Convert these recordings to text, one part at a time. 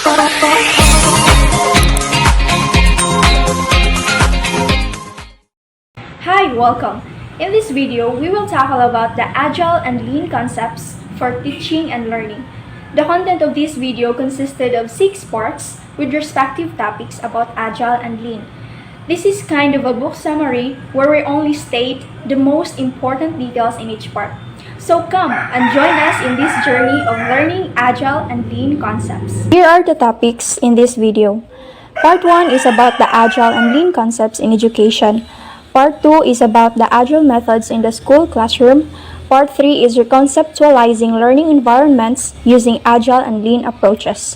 Hi, welcome! In this video, we will tackle about the Agile and Lean concepts for teaching and learning. The content of this video consisted of 6 parts with respective topics about Agile and Lean. This is kind of a book summary where we only state the most important details in each part. So come and join us in this journey of learning Agile and Lean concepts. Here are the topics in this video. Part 1 is about the Agile and Lean concepts in education. Part 2 is about the Agile methods in the school classroom. Part 3 is reconceptualizing learning environments using Agile and Lean approaches.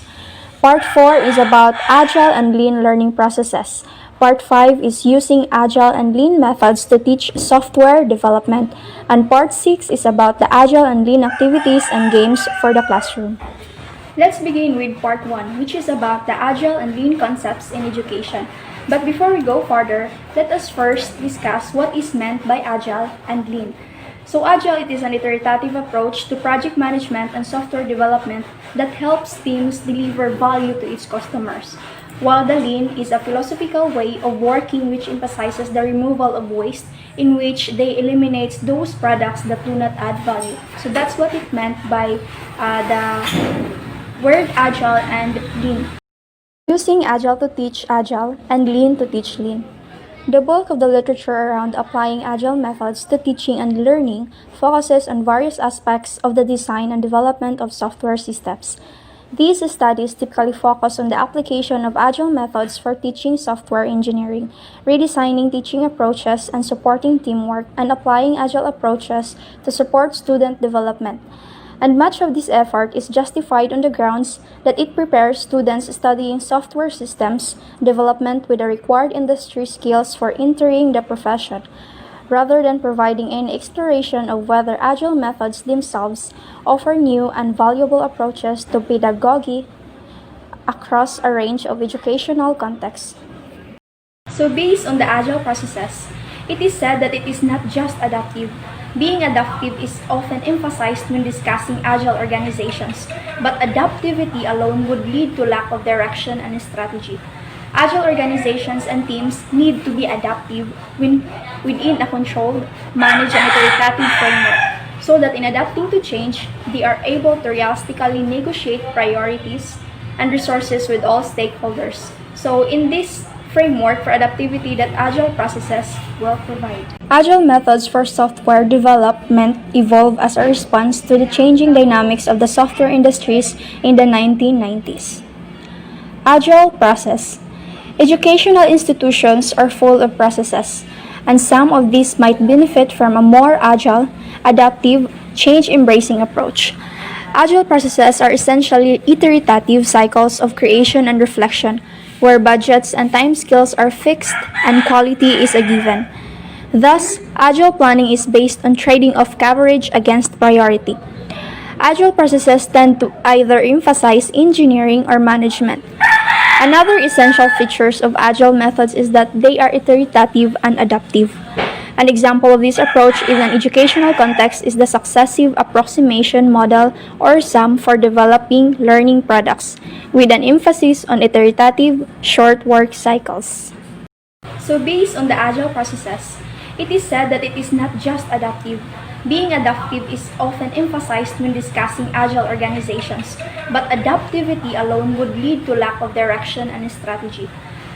Part 4 is about Agile and Lean learning processes. Part 5 is using Agile and Lean methods to teach software development. And Part 6 is about the Agile and Lean activities and games for the classroom. Let's begin with Part 1, which is about the Agile and Lean concepts in education. But before we go further, let us first discuss what is meant by Agile and Lean. So Agile, it is an iterative approach to project management and software development that helps teams deliver value to its customers, while the Lean is a philosophical way of working which emphasizes the removal of waste, in which they eliminate those products that do not add value. So that's what it meant by the word Agile and Lean. Using Agile to teach Agile and Lean to teach Lean. The bulk of the literature around applying Agile methods to teaching and learning focuses on various aspects of the design and development of software systems. These studies typically focus on the application of Agile methods for teaching software engineering, redesigning teaching approaches and supporting teamwork, and applying Agile approaches to support student development. And much of this effort is justified on the grounds that it prepares students studying software systems development with the required industry skills for entering the profession, rather than providing any exploration of whether Agile methods themselves offer new and valuable approaches to pedagogy across a range of educational contexts. So based on the Agile processes, it is said that it is not just adaptive. Being adaptive is often emphasized when discussing Agile organizations, but adaptivity alone would lead to lack of direction and strategy. Agile organizations and teams need to be adaptive within a controlled, managed, and iterative framework, so that in adapting to change, they are able to realistically negotiate priorities and resources with all stakeholders. So in this framework for adaptivity that Agile processes will provide. Agile methods for software development evolve as a response to the changing dynamics of the software industries in the 1990s. Agile process. Educational institutions are full of processes, and some of these might benefit from a more agile, adaptive, change-embracing approach. Agile processes are essentially iterative cycles of creation and reflection, where budgets and timescales are fixed and quality is a given. Thus, Agile planning is based on trading off coverage against priority. Agile processes tend to either emphasize engineering or management. Another essential features of Agile methods is that they are iterative and adaptive. An example of this approach in an educational context is the successive approximation model or SAM for developing learning products, with an emphasis on iterative, short work cycles. So based on the Agile processes, it is said that it is not just adaptive. Being adaptive is often emphasized when discussing Agile organizations, but adaptivity alone would lead to lack of direction and strategy.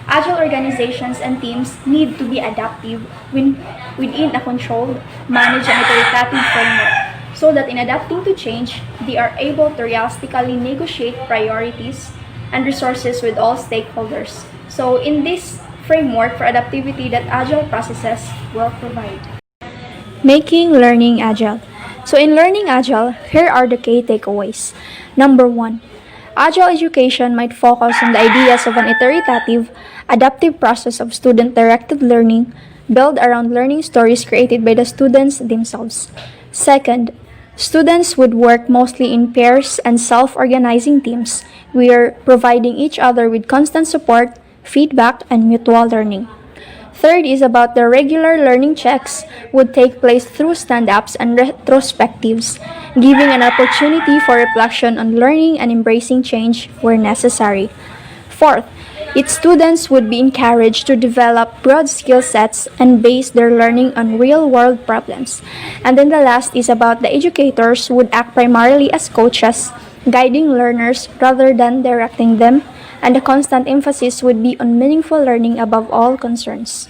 Agile organizations and teams need to be adaptive within a controlled, managed, and iterative framework, so that in adapting to change, they are able to realistically negotiate priorities and resources with all stakeholders. So in this framework for adaptivity that Agile processes will provide. Making learning agile. So in learning Agile, here are the key takeaways. Number 1. Agile education might focus on the ideas of an iterative, adaptive process of student-directed learning built around learning stories created by the students themselves. Second, students would work mostly in pairs and self-organizing teams, where providing each other with constant support, feedback, and mutual learning. Third is about the regular learning checks would take place through stand-ups and retrospectives, giving an opportunity for reflection on learning and embracing change where necessary. Fourth, its students would be encouraged to develop broad skill sets and base their learning on real-world problems. And then the last is about the educators would act primarily as coaches, guiding learners rather than directing them, and the constant emphasis would be on meaningful learning above all concerns.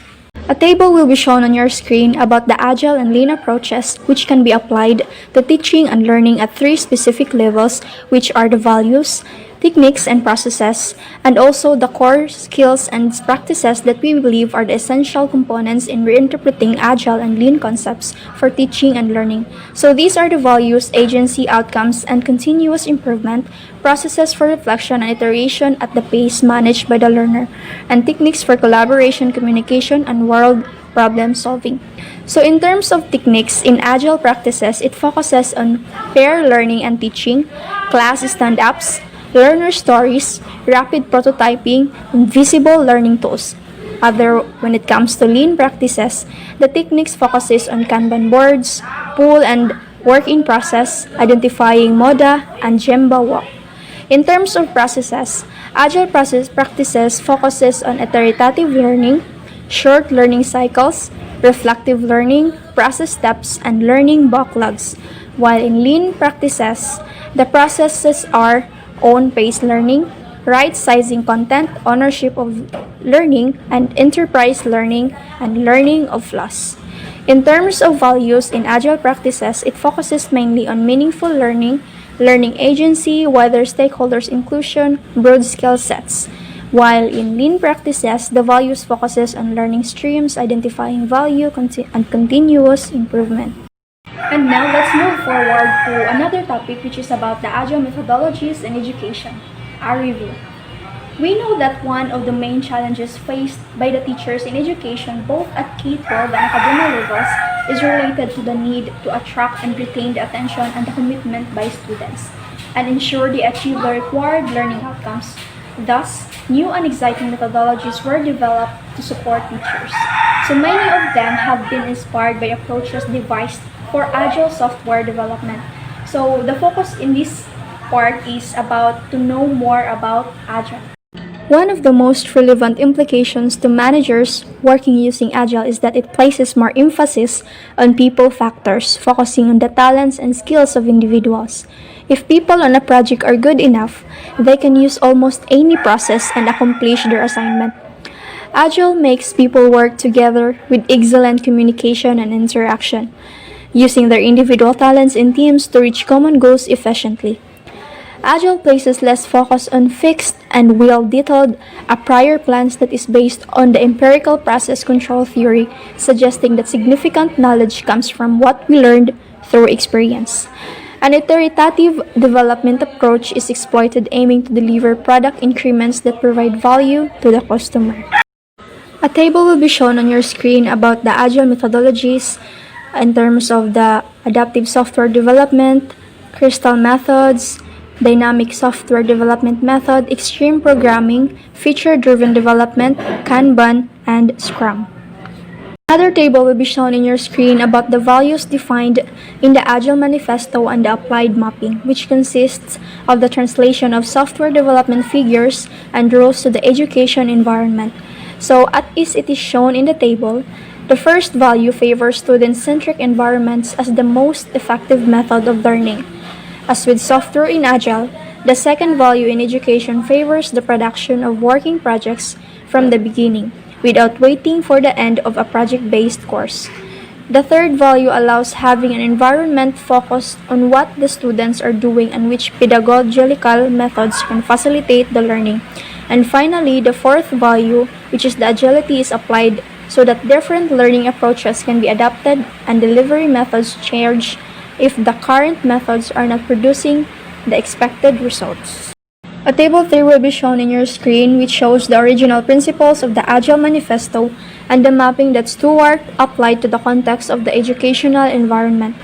A table will be shown on your screen about the Agile and Lean approaches which can be applied to teaching and learning at three specific levels, which are the values, techniques, and processes, and also the core skills and practices that we believe are the essential components in reinterpreting Agile and Lean concepts for teaching and learning. So these are the values, agency, outcomes, and continuous improvement, processes for reflection and iteration at the pace managed by the learner, and techniques for collaboration, communication, and world problem solving. So in terms of techniques, in Agile practices, it focuses on pair learning and teaching, class stand-ups, learner stories, rapid prototyping, and visible learning tools. When it comes to Lean practices, the techniques focuses on Kanban boards, pull and work in process, identifying MODA, and Gemba walk. In terms of processes, Agile practices focuses on iterative learning, short learning cycles, reflective learning, process steps, and learning backlogs. While in Lean practices, the processes are own-paced learning, right-sizing content, ownership of learning, and enterprise learning, and learning of flaws. In terms of values in Agile practices, it focuses mainly on meaningful learning, learning agency, wider stakeholders inclusion, broad skill sets. While in Lean practices, the values focuses on learning streams, identifying value, and continuous improvement. And now let's move forward to another topic, which is about the Agile methodologies in education. A review. We know that one of the main challenges faced by the teachers in education, both at K-12 and academic levels, is related to the need to attract and retain the attention and the commitment by students, and ensure they achieve the required learning outcomes. Thus, new and exciting methodologies were developed to support teachers. So many of them have been inspired by approaches devised for Agile software development. So the focus in this part is about to know more about Agile. One of the most relevant implications to managers working using Agile is that it places more emphasis on people factors, focusing on the talents and skills of individuals. If people on a project are good enough, they can use almost any process and accomplish their assignment. Agile makes people work together with excellent communication and interaction, using their individual talents in teams to reach common goals efficiently. Agile places less focus on fixed and well-detailed prior plans that is based on the empirical process control theory, suggesting that significant knowledge comes from what we learned through experience. An iterative development approach is exploited, aiming to deliver product increments that provide value to the customer. A table will be shown on your screen about the Agile methodologies in terms of the adaptive software development, crystal methods, dynamic software development method, extreme programming, feature-driven development, Kanban, and Scrum. Another table will be shown in your screen about the values defined in the Agile Manifesto and the applied mapping, which consists of the translation of software development figures and rules to the education environment. So, as it is shown in the table, the first value favors student-centric environments as the most effective method of learning. As with software in Agile, the second value in education favors the production of working projects from the beginning, without waiting for the end of a project-based course. The third value allows having an environment focused on what the students are doing and which pedagogical methods can facilitate the learning. And finally, the fourth value, which is the agility, is applied so that different learning approaches can be adapted and delivery methods changed if the current methods are not producing the expected results. A table 3 will be shown in your screen, which shows the original principles of the Agile Manifesto and the mapping that Stewart applied to the context of the educational environment.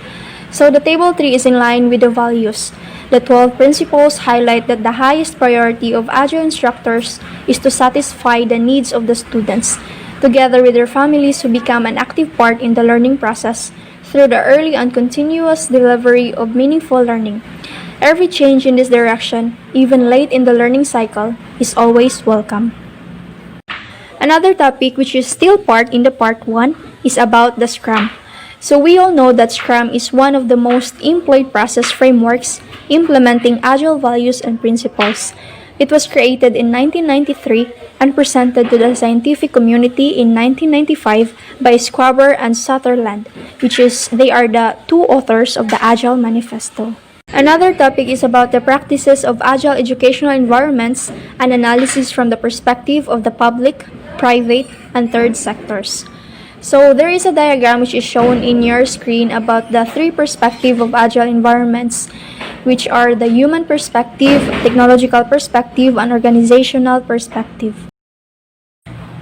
So the table 3 is in line with the values. The 12 principles highlight that the highest priority of Agile instructors is to satisfy the needs of the students. together with their families who become an active part in the learning process through the early and continuous delivery of meaningful learning. Every change in this direction, even late in the learning cycle, is always welcome. Another topic which is still part in the part 1 is about the Scrum. So we all know that Scrum is one of the most employed process frameworks implementing Agile values and principles. It was created in 1993 and presented to the scientific community in 1995 by Squaber and Sutherland, they are the two authors of the Agile Manifesto. Another topic is about the practices of Agile educational environments and analysis from the perspective of the public, private, and third sectors. So there is a diagram which is shown in your screen about the three perspectives of Agile environments, which are the human perspective, technological perspective, and organizational perspective.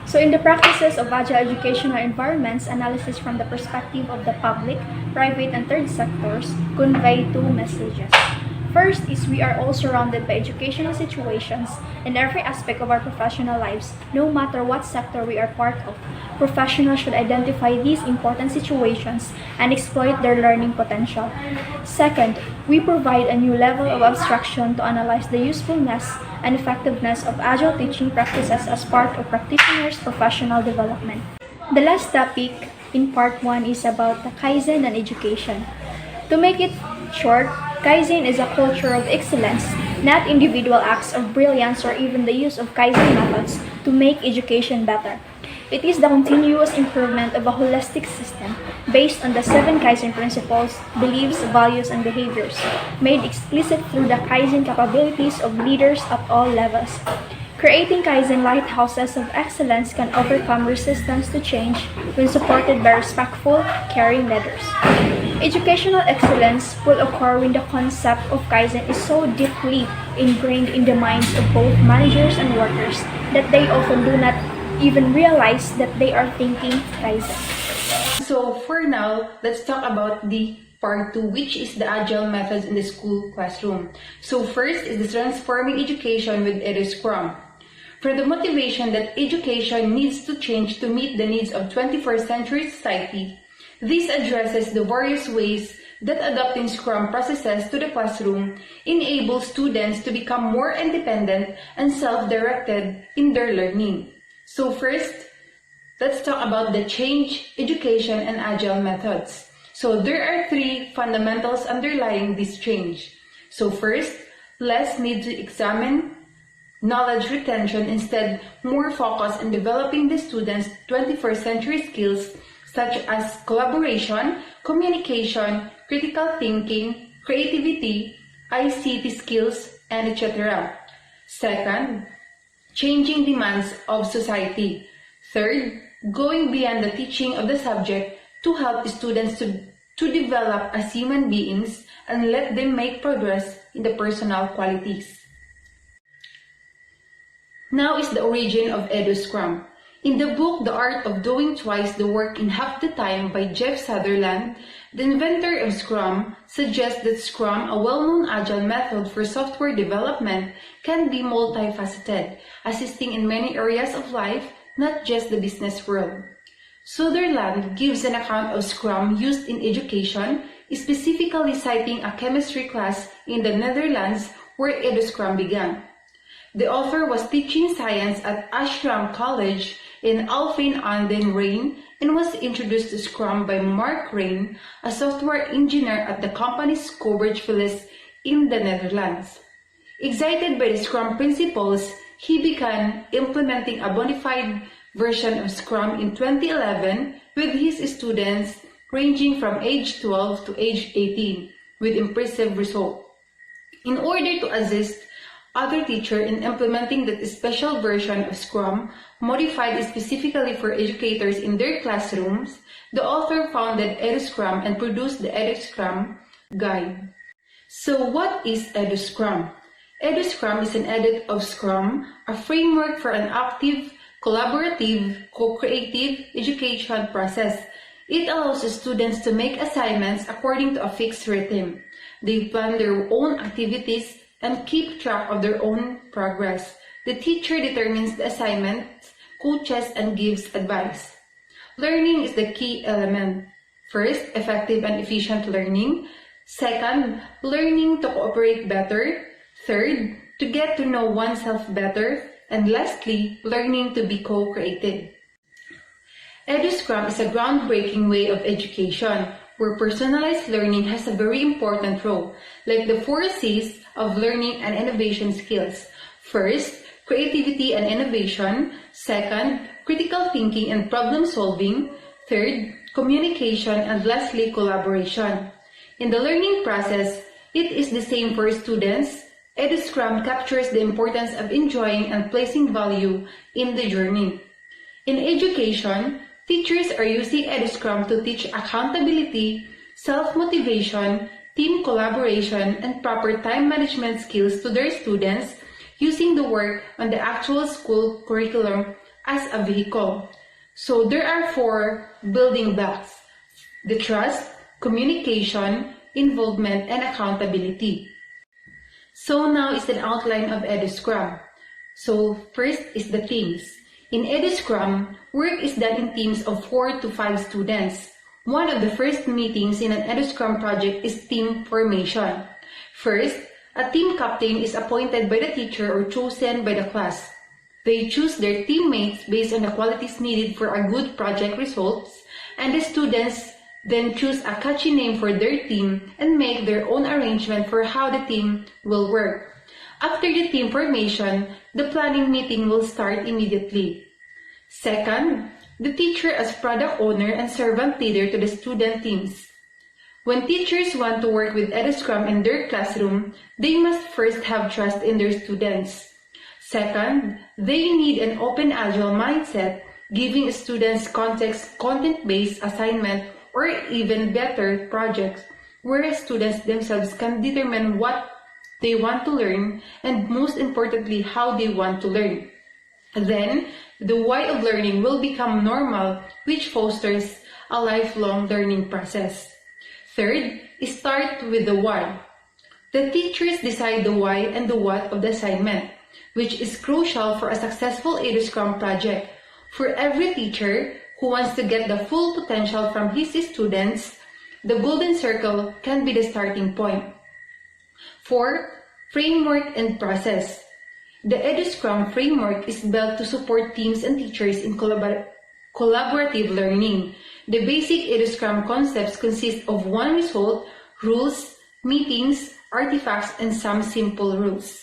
So in the practices of Agile educational environments, analysis from the perspective of the public, private, and third sectors convey two messages. First is we are all surrounded by educational situations in every aspect of our professional lives, no matter what sector we are part of. Professionals should identify these important situations and exploit their learning potential. Second, we provide a new level of abstraction to analyze the usefulness and effectiveness of Agile teaching practices as part of practitioners' professional development. The last topic in part 1 is about the Kaizen and education. To make it short, Kaizen is a culture of excellence, not individual acts of brilliance or even the use of Kaizen methods to make education better. It is the continuous improvement of a holistic system based on the 7 Kaizen principles, beliefs, values, and behaviors, made explicit through the Kaizen capabilities of leaders at all levels. Creating Kaizen lighthouses of excellence can overcome resistance to change when supported by respectful, caring leaders. Educational excellence will occur when the concept of Kaizen is so deeply ingrained in the minds of both managers and workers that they often do not even realize that they are thinking Kaizen. So for now, let's talk about the part 2, which is the Agile methods in the school classroom. So first is the transforming education with Scrum. For the motivation that education needs to change to meet the needs of 21st century society, this addresses the various ways that adopting Scrum processes to the classroom enables students to become more independent and self-directed in their learning. So first, let's talk about the change, education, and Agile methods. So there are 3 fundamentals underlying this change. So first, less need to examine knowledge retention, instead more focus on developing the students' 21st century skills such as collaboration, communication, critical thinking, creativity, ICT skills, and etc. Second, changing demands of society. Third, going beyond the teaching of the subject to help students to develop as human beings and let them make progress in the personal qualities. Now is the origin of Scrum. In the book The Art of Doing Twice the Work in Half the Time by Jeff Sutherland, the inventor of Scrum suggests that Scrum, a well-known Agile method for software development, can be multifaceted, assisting in many areas of life, not just the business world. Sutherland gives an account of Scrum used in education, specifically citing a chemistry class in the Netherlands where Scrum began. The author was teaching science at Ashram College in Alphen aan den Rijn and was introduced to Scrum by Mark Rain, a software engineer at the company's Coburg Phyllis in the Netherlands. Excited by the Scrum principles, he began implementing a modified version of Scrum in 2011 with his students ranging from age 12 to age 18 with impressive results. In order to assist other teachers in implementing that special version of Scrum, modified specifically for educators in their classrooms, the author founded Scrum and produced the Scrum Guide. So what is Scrum? Scrum is an edit of Scrum, a framework for an active, collaborative, co-creative education process. It allows students to make assignments according to a fixed rhythm. They plan their own activities and keep track of their own progress. The teacher determines the assignments, coaches, and gives advice. Learning is the key element. First, effective and efficient learning. Second, learning to cooperate better. Third, to get to know oneself better. And lastly, learning to be co-created. EduScrum is a groundbreaking way of education where personalized learning has a very important role, like the 4 C's of learning and innovation skills. First, creativity and innovation. Second, critical thinking and problem solving. Third, communication, and lastly, collaboration. In the learning process, it is the same for students. EduScrum captures the importance of enjoying and placing value in the journey. In education, teachers are using EduScrum to teach accountability, self-motivation, team collaboration, and proper time management skills to their students using the work on the actual school curriculum as a vehicle. So there are 4 building blocks: the trust, communication, involvement, and accountability. So now is an outline of EduScrum. So first is the themes. In EduScrum, work is done in teams of 4 to 5 students. One of the first meetings in an EduScrum project is team formation. First, a team captain is appointed by the teacher or chosen by the class. They choose their teammates based on the qualities needed for a good project results, and the students then choose a catchy name for their team and make their own arrangement for how the team will work. After the team formation, the planning meeting will start immediately. Second, the teacher as product owner and servant leader to the student teams. When teachers want to work with EduScrum in their classroom, they must first have trust in their students. Second, they need an open Agile mindset, giving students content-based assignment or even better projects, where students themselves can determine what they want to learn and most importantly, how they want to learn. Then, the why of learning will become normal, which fosters a lifelong learning process. Third, start with the why. The teachers decide the why and the what of the assignment, which is crucial for a successful EduScrum project. For every teacher who wants to get the full potential from his students, the golden circle can be the starting point. 4. Framework and process. The EduScrum framework is built to support teams and teachers in collaborative learning. The basic EduScrum concepts consist of 1 result, rules, meetings, artifacts, and some simple rules.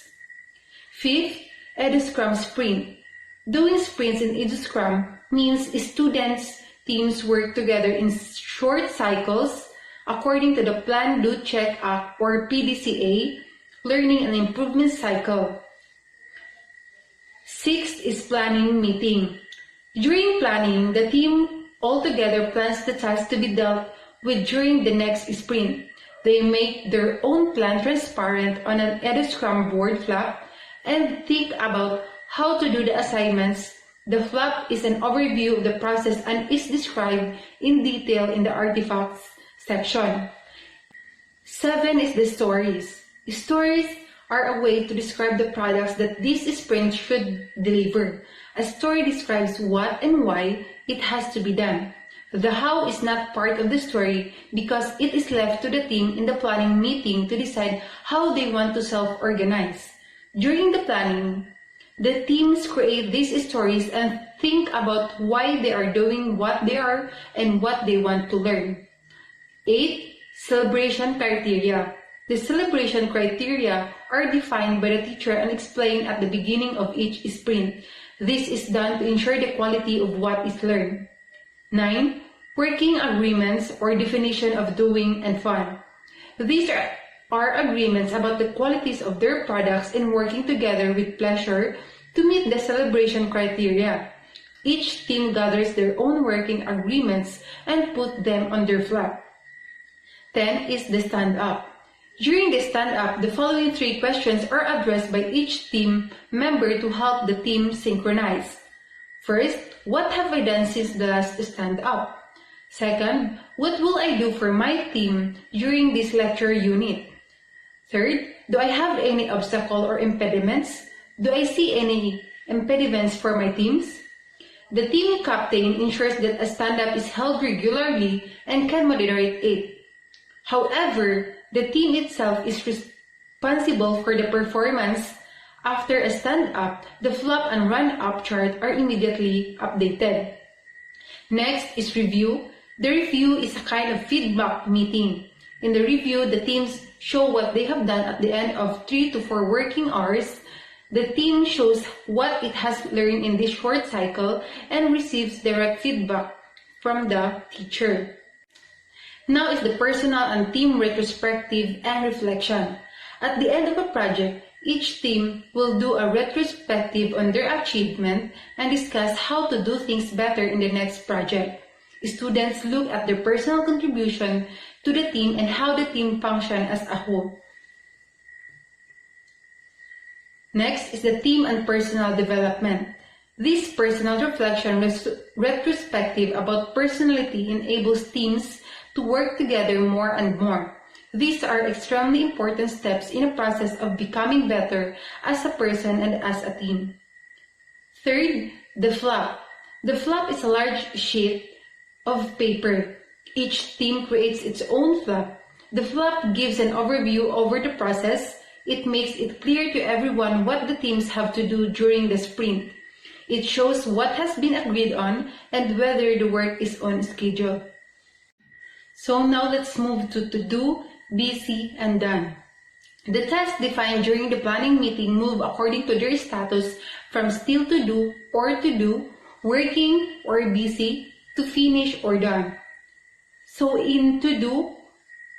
5th, EduScrum sprint. Doing sprints in EduScrum means students, teams work together in short cycles according to the Plan, Do, Check, Act or PDCA, learning and improvement cycle. 6th is planning meeting. During planning, the team altogether plans the tasks to be dealt with during the next sprint. They make their own plan transparent on an EduScrum board flap and think about how to do the assignments. The flap is an overview of the process and is described in detail in the artifacts section. 7 is the stories. Stories are a way to describe the products that this sprint should deliver. A story describes what and why it has to be done. The how is not part of the story because it is left to the team in the planning meeting to decide how they want to self-organize. During the planning, the teams create these stories and think about why they are doing what they are and what they want to learn. 8. Celebration criteria. The celebration criteria are defined by the teacher and explained at the beginning of each sprint. This is done to ensure the quality of what is learned. 9. Working agreements or definition of doing and fun. These are agreements about the qualities of their products and working together with pleasure to meet the celebration criteria. Each team gathers their own working agreements and put them on their flap. 10 is the stand-up. During the stand-up, the following 3 questions are addressed by each team member to help the team synchronize. First, what have I done since the last stand-up? Second, what will I do for my team during this lecture unit? Third, do I have any obstacle or impediments? Do I see any impediments for my teams? The team captain ensures that a stand-up is held regularly and can moderate it. However, the team itself is responsible for the performance. After a stand-up, the flop and run-up chart are immediately updated. Next is review. The review is a kind of feedback meeting. In the review, the teams show what they have done at the end of 3 to 4 working hours. The team shows what it has learned in this short cycle and receives direct feedback from the teacher. Now is the personal and team retrospective and reflection. At the end of a project, each team will do a retrospective on their achievement and discuss how to do things better in the next project. Students look at their personal contribution to the team and how the team functions as a whole. Next is the team and personal development. This personal reflection retrospective about personality enables teams to work together more and more. These are extremely important steps in a process of becoming better as a person and as a team. Third, the flop. The flop is a large sheet of paper. Each team creates its own flop. The flop gives an overview over the process. It makes it clear to everyone what the teams have to do during the sprint. It shows what has been agreed on and whether the work is on schedule. So now let's move to do, busy, and done. The tasks defined during the planning meeting move according to their status from still to do or to do, working or busy, to finish or done. So in to do,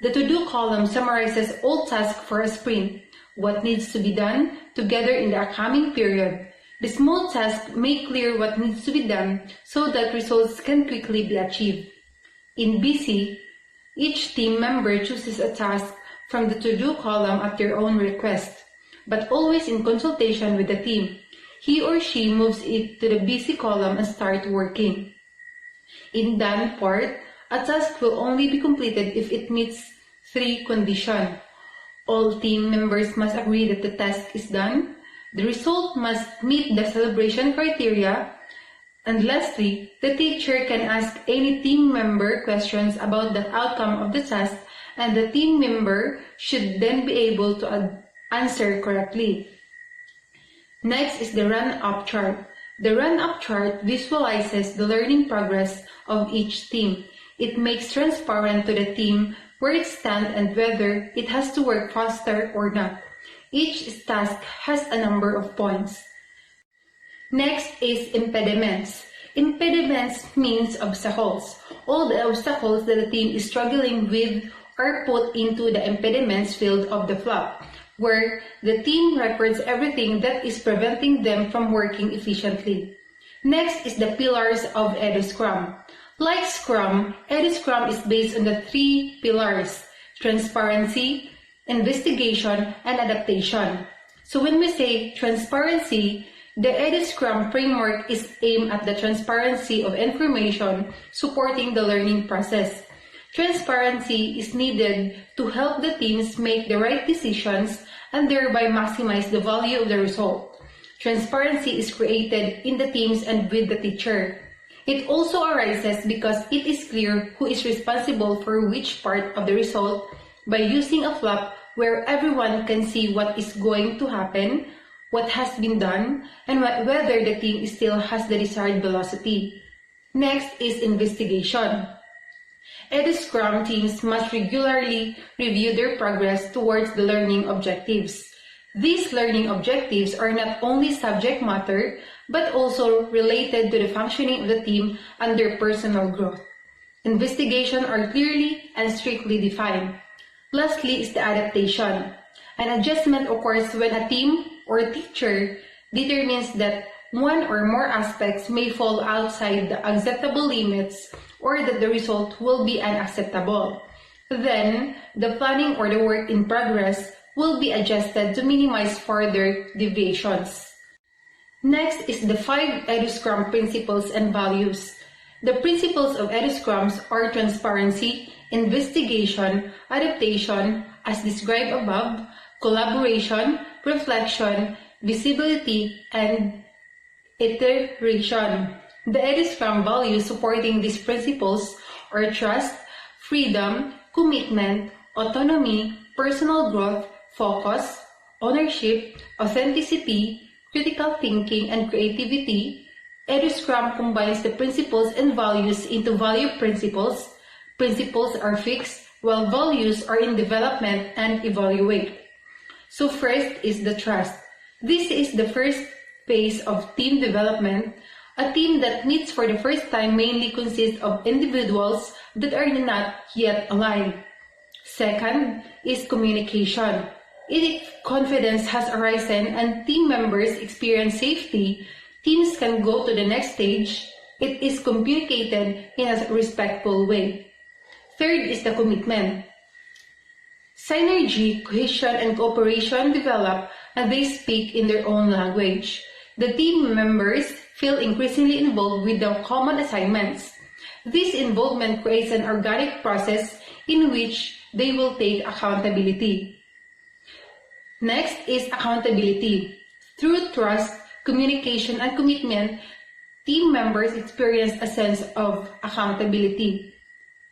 the to do column summarizes all tasks for a sprint, what needs to be done together in the upcoming period. The small tasks make clear what needs to be done so that results can quickly be achieved. In busy, each team member chooses a task from the to-do column at their own request, but always in consultation with the team. He or she moves it to the busy column and starts working. In done part, a task will only be completed if it meets 3 conditions. All team members must agree that the task is done. The result must meet the celebration criteria. And lastly, the teacher can ask any team member questions about the outcome of the task, and the team member should then be able to answer correctly. Next is the run-up chart. The run-up chart visualizes the learning progress of each team. It makes transparent to the team where it stands and whether it has to work faster or not. Each task has a number of points. Next is impediments. Impediments means obstacles. All the obstacles that the team is struggling with are put into the impediments field of the flop, where the team records everything that is preventing them from working efficiently. Next is the pillars of EduScrum. Like Scrum, EduScrum is based on the 3 pillars: transparency, investigation, and adaptation. So when we say transparency, the EduScrum framework is aimed at the transparency of information supporting the learning process. Transparency is needed to help the teams make the right decisions and thereby maximize the value of the result. Transparency is created in the teams and with the teacher. It also arises because it is clear who is responsible for which part of the result by using a flop where everyone can see what is going to happen, what has been done, and whether the team still has the desired velocity. Next is investigation. EduScrum teams must regularly review their progress towards the learning objectives. These learning objectives are not only subject matter, but also related to the functioning of the team and their personal growth. Investigations are clearly and strictly defined. Lastly is the adaptation. An adjustment occurs when a team or teacher determines that one or more aspects may fall outside the acceptable limits or that the result will be unacceptable. Then, the planning or the work in progress will be adjusted to minimize further deviations. Next is the 5 EduScrum principles and values. The principles of EduScrums are transparency, investigation, adaptation, as described above, collaboration, reflection, visibility, and iteration. The EduScrum values supporting these principles are trust, freedom, commitment, autonomy, personal growth, focus, ownership, authenticity, critical thinking, and creativity. EduScrum combines the principles and values into value principles. Principles are fixed, while values are in development and evaluate. So first is the trust. This is the first phase of team development. A team that meets for the first time mainly consists of individuals that are not yet aligned. Second is communication. If confidence has arisen and team members experience safety, teams can go to the next stage. It is communicated in a respectful way. Third is the commitment. Synergy, cohesion, and cooperation develop and they speak in their own language. The team members feel increasingly involved with the common assignments. This involvement creates an organic process in which they will take accountability. Next is accountability. Through trust, communication, and commitment, team members experience a sense of accountability.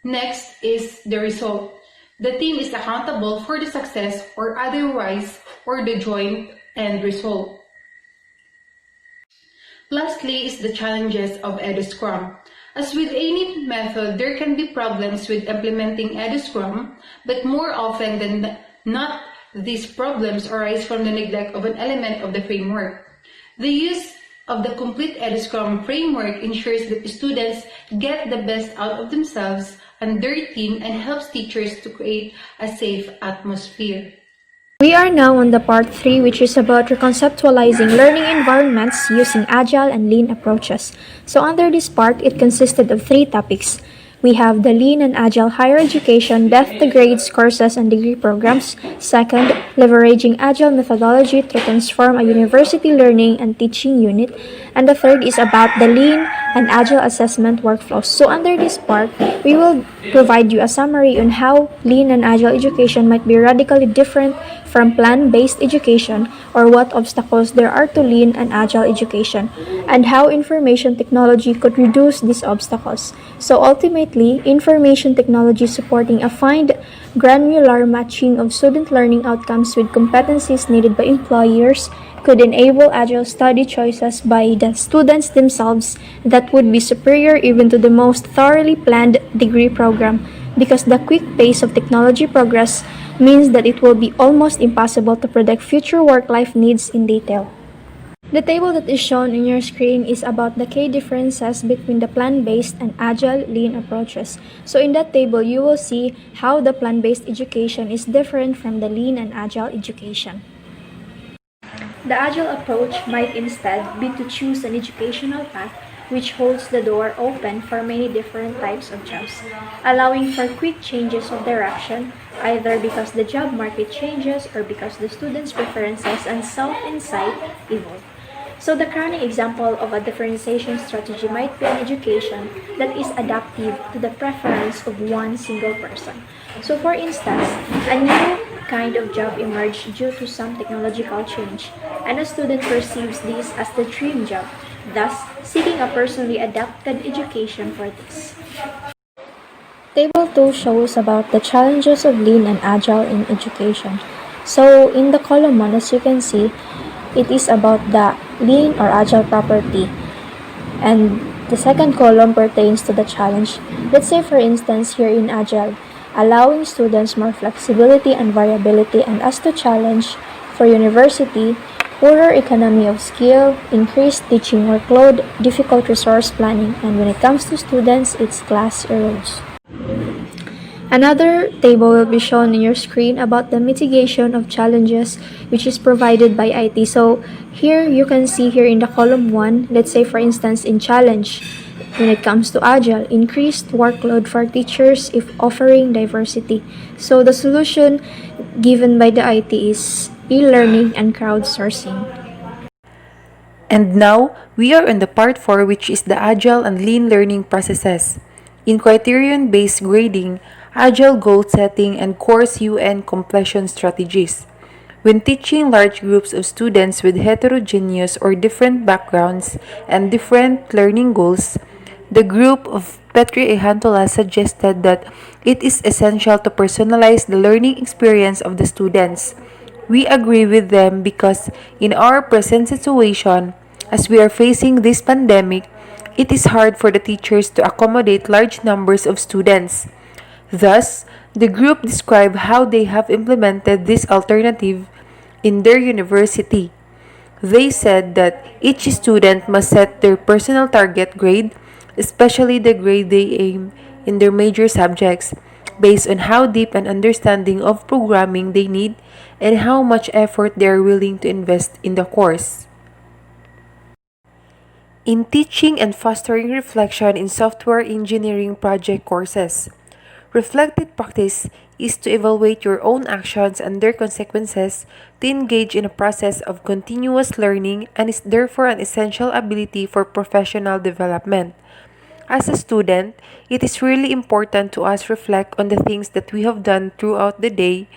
Next is the result. The team is accountable for the success or otherwise or the joint end result. Lastly is the challenges of EduScrum. As with any method, there can be problems with implementing EduScrum, but more often than not, these problems arise from the neglect of an element of the framework. The use of the complete EduScrum framework ensures that the students get the best out of themselves and their team and helps teachers to create a safe atmosphere. We are now on the part 3, which is about reconceptualizing learning environments using Agile and Lean approaches. So under this part, it consisted of 3 topics. We have the Lean and Agile higher education, depth grades, courses, and degree programs. Second, leveraging Agile methodology to transform a university learning and teaching unit. And the third is about the Lean and Agile assessment workflows. So under this part, we will provide you a summary on how Lean and Agile education might be radically different from plan-based education, or what obstacles there are to Lean and Agile education, and how information technology could reduce these obstacles. So ultimately, information technology supporting a fine granular matching of student learning outcomes with competencies needed by employers could enable Agile study choices by the students themselves that would be superior even to the most thoroughly planned degree program, because the quick pace of technology progress means that it will be almost impossible to predict future work-life needs in detail. The table that is shown on your screen is about the key differences between the plan-based and Agile Lean approaches. So in that table, you will see how the plan-based education is different from the Lean and Agile education. The Agile approach might instead be to choose an educational path which holds the door open for many different types of jobs, allowing for quick changes of direction, either because the job market changes or because the students' preferences and self-insight evolve. So the crowning example of a differentiation strategy might be an education that is adaptive to the preference of one single person. So for instance, a new kind of job emerged due to some technological change, and a student perceives this as the dream job, thus seeking a personally adapted education for this. Table 2 shows about the challenges of Lean and Agile in education. So in the column 1, as you can see, it is about the Lean or Agile property, and the second column pertains to the challenge. Let's say for instance here in Agile, allowing students more flexibility and variability, and as the challenge for university, poorer economy of skill, increased teaching workload, difficult resource planning, and when it comes to students, it's class erodes. Another table will be shown on your screen about the mitigation of challenges, which is provided by IT. So here you can see here in the column 1, let's say for instance in challenge, when it comes to Agile, increased workload for teachers if offering diversity. So the solution given by the IT is e-learning and crowdsourcing. And now, we are on the part 4, which is the Agile and Lean learning processes. In criterion-based grading, Agile goal setting, and course UN completion strategies. When teaching large groups of students with heterogeneous or different backgrounds and different learning goals, the group of Petri Ehantola suggested that it is essential to personalize the learning experience of the students. We agree with them because in our present situation, as we are facing this pandemic, it is hard for the teachers to accommodate large numbers of students. Thus, the group described how they have implemented this alternative in their university. They said that each student must set their personal target grade, especially the grade they aim in their major subjects, based on how deep an understanding of programming they need and how much effort they are willing to invest in the course. In teaching and fostering reflection in software engineering project courses, reflective practice is to evaluate your own actions and their consequences, to engage in a process of continuous learning, and is therefore an essential ability for professional development. As a student, it is really important to us reflect on the things that we have done throughout the day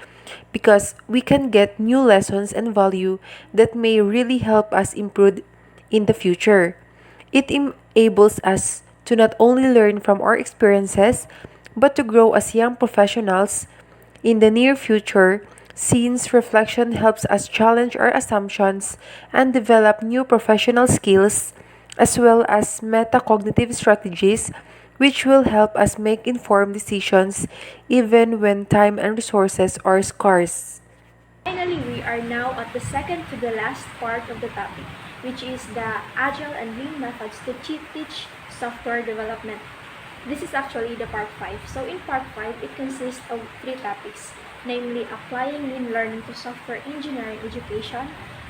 because we can get new lessons and value that may really help us improve in the future. It enables us to not only learn from our experiences but to grow as young professionals in the near future, since reflection helps us challenge our assumptions and develop new professional skills as well as metacognitive strategies which will help us make informed decisions even when time and resources are scarce. Finally, we are now at the second to the last part of the topic, which is the Agile and Lean methods to teach software development. This is actually the part 5. So in part 5, it consists of 3 topics, namely applying lean learning to software engineering education,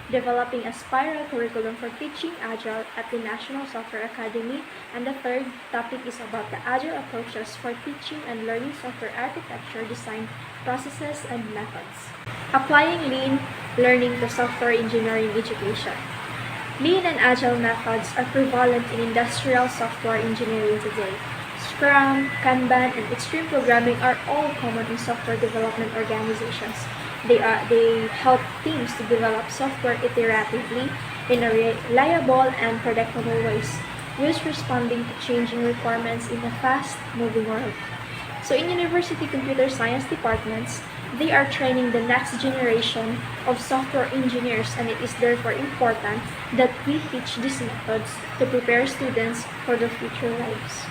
developing a spiral curriculum for teaching Agile at the National Software Academy, and the third topic is about the Agile approaches for teaching and learning software architecture, design, processes, and methods. Applying lean learning to software engineering education. Lean and Agile methods are prevalent in industrial software engineering today. Scrum, Kanban, and extreme programming are all common in software development organizations. They help teams to develop software iteratively in a reliable and predictable ways, whilst responding to changing requirements in a fast-moving world. So in university computer science departments, they are training the next generation of software engineers, and it is therefore important that we teach these methods to prepare students for their future lives.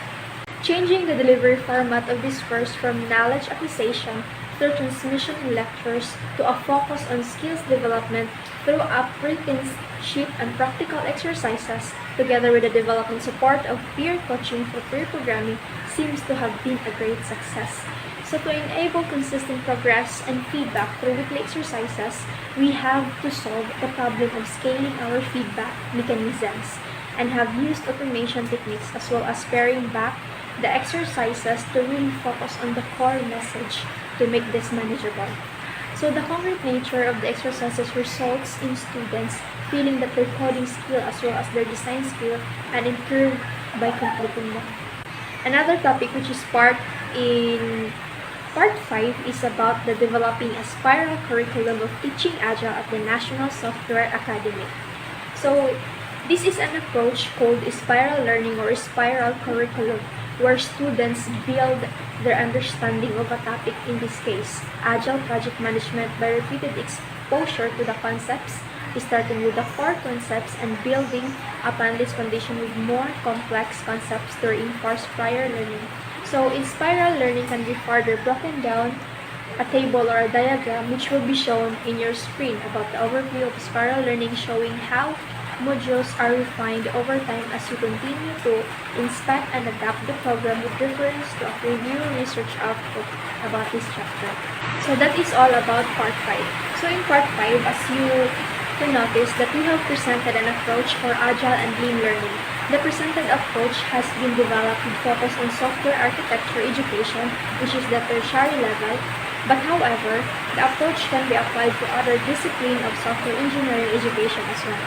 Changing the delivery format of this course from knowledge acquisition through transmission lectures to a focus on skills development through apprenticeship and practical exercises, together with the development support of peer coaching for peer programming, seems to have been a great success. So to enable consistent progress and feedback through weekly exercises, we have to solve the problem of scaling our feedback mechanisms and have used automation techniques as well as paring back the exercises to really focus on the core message to make this manageable. So the concrete nature of the exercises results in students feeling that their coding skill as well as their design skill and improve by completing them. Another topic which is part 5 is about the developing a spiral curriculum of teaching Agile at the National Software Academy. So this is an approach called spiral learning or spiral curriculum, where students build their understanding of a topic, in this case, Agile project management, by repeated exposure to the concepts, starting with the core concepts and building upon this foundation with more complex concepts to reinforce prior learning. So in spiral learning can be further broken down a table or a diagram which will be shown in your screen about the overview of spiral learning, showing how modules are refined over time as you continue to inspect and adapt the program with reference to a preview research output about this chapter. So that is all about part 5. So in part 5, as you can notice that we have presented an approach for Agile and Lean learning. The presented approach has been developed with focus on software architecture education, which is the tertiary level, but however, the approach can be applied to other disciplines of software engineering education as well.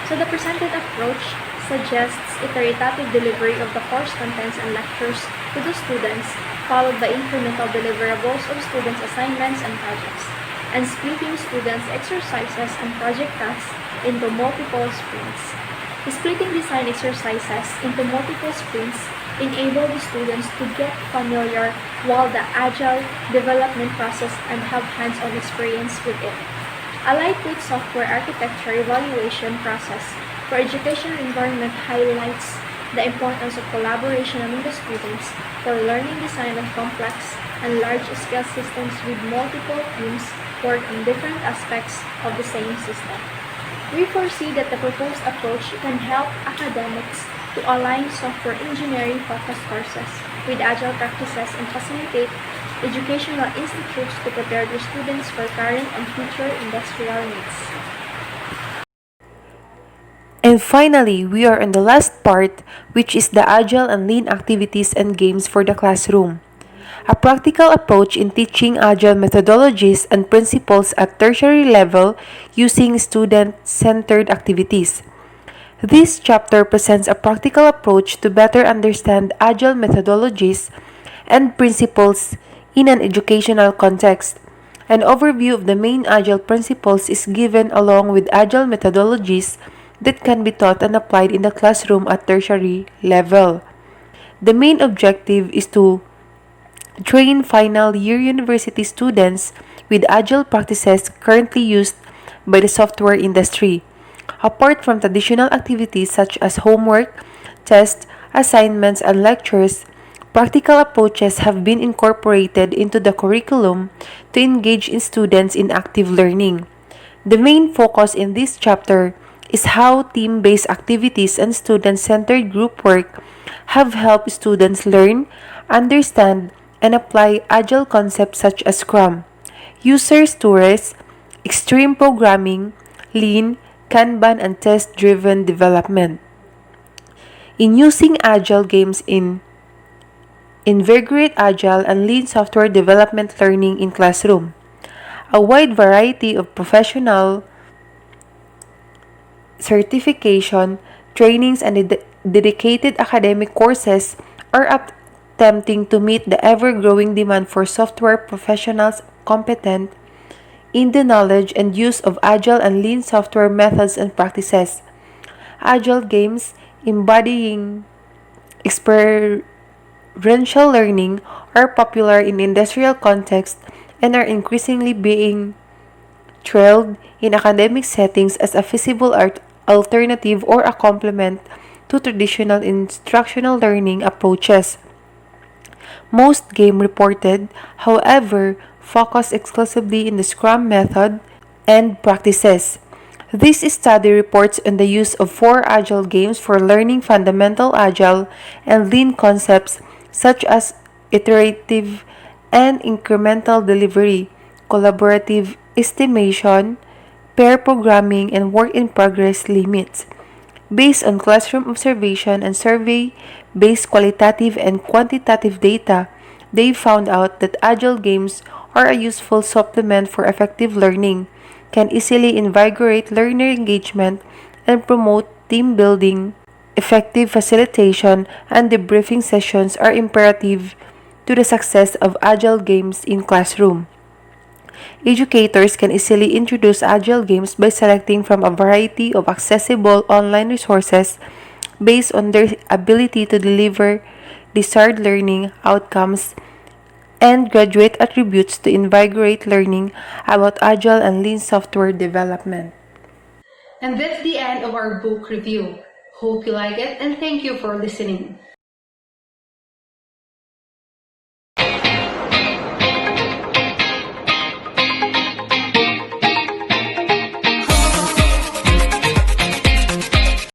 So the presented approach suggests iterative delivery of the course contents and lectures to the students, followed by incremental deliverables of students' assignments and projects. and splitting students' exercises and project tasks into multiple sprints. Splitting design exercises into multiple sprints enable the students to get familiar with the Agile development process and have hands-on experience with it. A lightweight software architecture evaluation process for educational environment highlights the importance of collaboration among the students for learning design of complex and large-scale systems with multiple teams work on different aspects of the same system. We foresee that the proposed approach can help academics to align software engineering-focused courses with Agile practices and facilitate educational institutes to prepare their students for current and future industrial needs. And finally, we are on the last part, which is the Agile and Lean activities and games for the classroom. A practical approach in teaching Agile methodologies and principles at tertiary level using student-centered activities. This chapter presents a practical approach to better understand Agile methodologies and principles in an educational context. An overview of the main Agile principles is given along with Agile methodologies that can be taught and applied in the classroom at tertiary level. The main objective is to train final year university students with Agile practices currently used by the software industry. Apart from traditional activities such as homework, tests, assignments, and lectures, practical approaches have been incorporated into the curriculum to engage in students in active learning. The main focus in this chapter is how team-based activities and student-centered group work have helped students learn, understand, and apply Agile concepts such as Scrum, user stories, extreme programming, Lean, Kanban, and test-driven development. In using Agile games in invigorate Agile and Lean software development learning in classroom. A wide variety of professional certification, trainings, and dedicated academic courses are attempting to meet the ever-growing demand for software professionals competent in the knowledge and use of Agile and Lean software methods and practices. Agile games embodying experiential learning are popular in industrial context and are increasingly being trialed in academic settings as a feasible alternative or a complement to traditional instructional learning approaches. Most game reported, however, focus exclusively in the Scrum method and practices. This study reports on the use of 4 Agile games for learning fundamental Agile and Lean concepts such as iterative and incremental delivery, collaborative estimation, pair programming, and work-in-progress limits. Based on classroom observation and survey-based qualitative and quantitative data, they found out that Agile games are a useful supplement for effective learning, can easily invigorate learner engagement, and promote team building. Effective facilitation and debriefing sessions are imperative to the success of Agile games in classroom. Educators can easily introduce Agile games by selecting from a variety of accessible online resources based on their ability to deliver desired learning outcomes and graduate attributes to invigorate learning about Agile and Lean software development. And that's the end of our book review. Hope you like it and thank you for listening.